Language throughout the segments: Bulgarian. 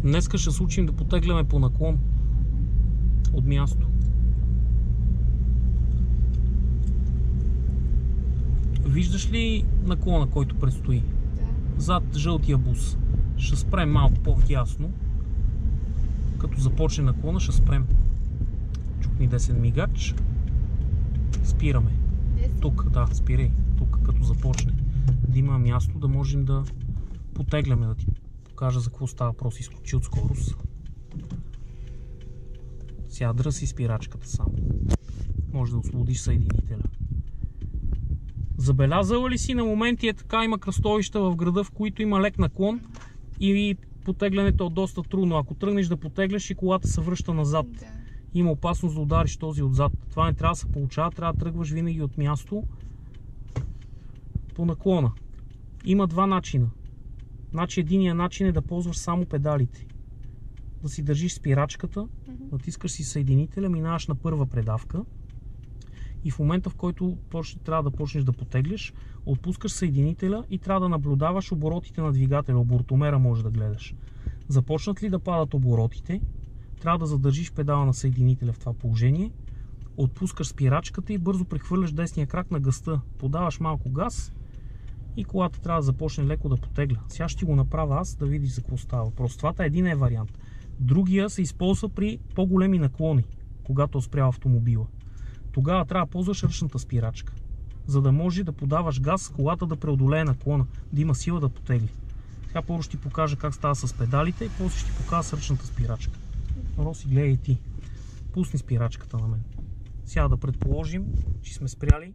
Днеска ще се учим да потегляме по наклон от място. Виждаш ли наклона, който предстои? Да. Зад жълтия бус. Ще спрем малко по-вдясно. Като започне наклона, ще спрем. Чукни десен мигач. Спираме. Тук, да, спирай. Тук, като започне. Да има място, да можем да потегляме, да ти покажа за какво става въпрос. Изключи от скорост. Сега дръси спирачката само. Може да освободиш съединителя. Забелязала ли си на моменти е така, има кръстовища в града, в които има лек наклон и потеглянето е доста трудно. Ако тръгнеш да потегляш и колата се връща назад, Да. има опасност да удариш този отзад. Това не трябва да се получава, трябва да тръгваш винаги от място по наклона. Има два начина. Значи единият начин е да ползваш само педалите. Да си държиш спирачката, натискаш си съединителя, минаваш на първа предавка и в момента, в който трябва да почнеш да потегляш, отпускаш съединителя и трябва да наблюдаваш оборотите на двигателя. Оборотомера може да гледаш. Започнат ли да падат оборотите, трябва да задържиш педала на съединителя в това положение, отпускаш спирачката и бързо прехвърляш десния крак на газта. Подаваш малко газ и колата трябва да започне леко да потегля. Сега ще го направя аз, да видиш за какво става въпрос. Това е един вариант. Другия се използва при по-големи наклони, когато спрява автомобила. Тогава трябва да ползваш ръчната спирачка, за да може да подаваш газ, колата да преодолее наклона, да има сила да потегли. Сега първо ще ти покажа как става с педалите и после ще ти покажа с ръчната спирачка. Роси, гледай и ти. Пусни спирачката на мен. Сега да предположим, че сме спряли.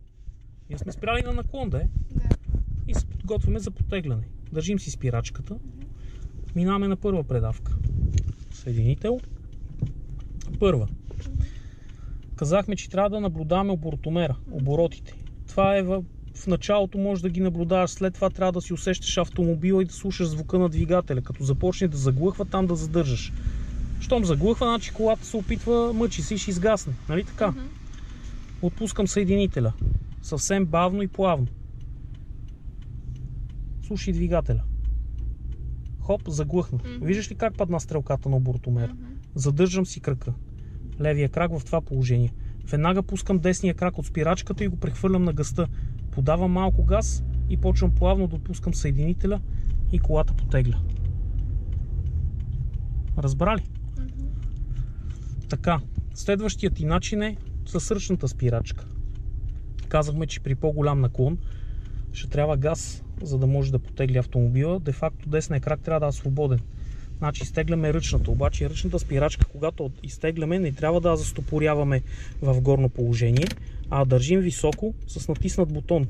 Ние сме спряли на наклон, да е? Да. И се подготвяме за потегляне. Държим си спирачката. Минаваме на първа предавка. Съединител. Първа. Казахме, че трябва да наблюдаваме оборотомера, оборотите. Това е в началото може да ги наблюдаваш, след това трябва да си усещаш автомобила и да слушаш звука на двигателя. Като започне да заглъхва, там да задържаш. Щом заглъхва, значи колата се опитва, мъчи се и ще изгасне. Нали така? Отпускам съединителя. Съвсем бавно и плавно. Слушай двигателя. Хоп, заглъхна. Виждаш ли как падна стрелката на оборотомера? Задържам си крака. Левия крак в това положение. Веднага пускам десния крак от спирачката и го прехвърлям на газта. Подавам малко газ и почвам плавно да отпускам съединителя и колата потегля. Разбрали? Така, следващият ти начин е с ръчната спирачка. Казахме, че при по-голям наклон ще трябва газ, за да може да потегли автомобила. Де факто десният крак трябва да е свободен. Значи изтегляме ръчната, обаче ръчната спирачка, когато изтегляме, не трябва да застопоряваме в горно положение, а държим високо с натиснат бутон.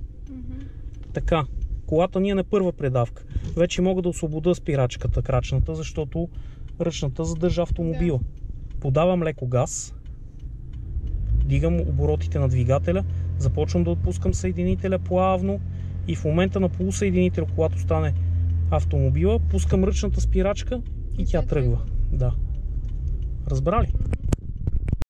Така, колата ни е на първа предавка. Вече мога да освобода спирачката, крачната, защото ръчната задържа автомобила. Подавам леко газ, дигам оборотите на двигателя, започвам да отпускам съединителя плавно и в момента на полусъединител, когато стане автомобила, пускам ръчната спирачка и тя тръгва. Да. Разбрали?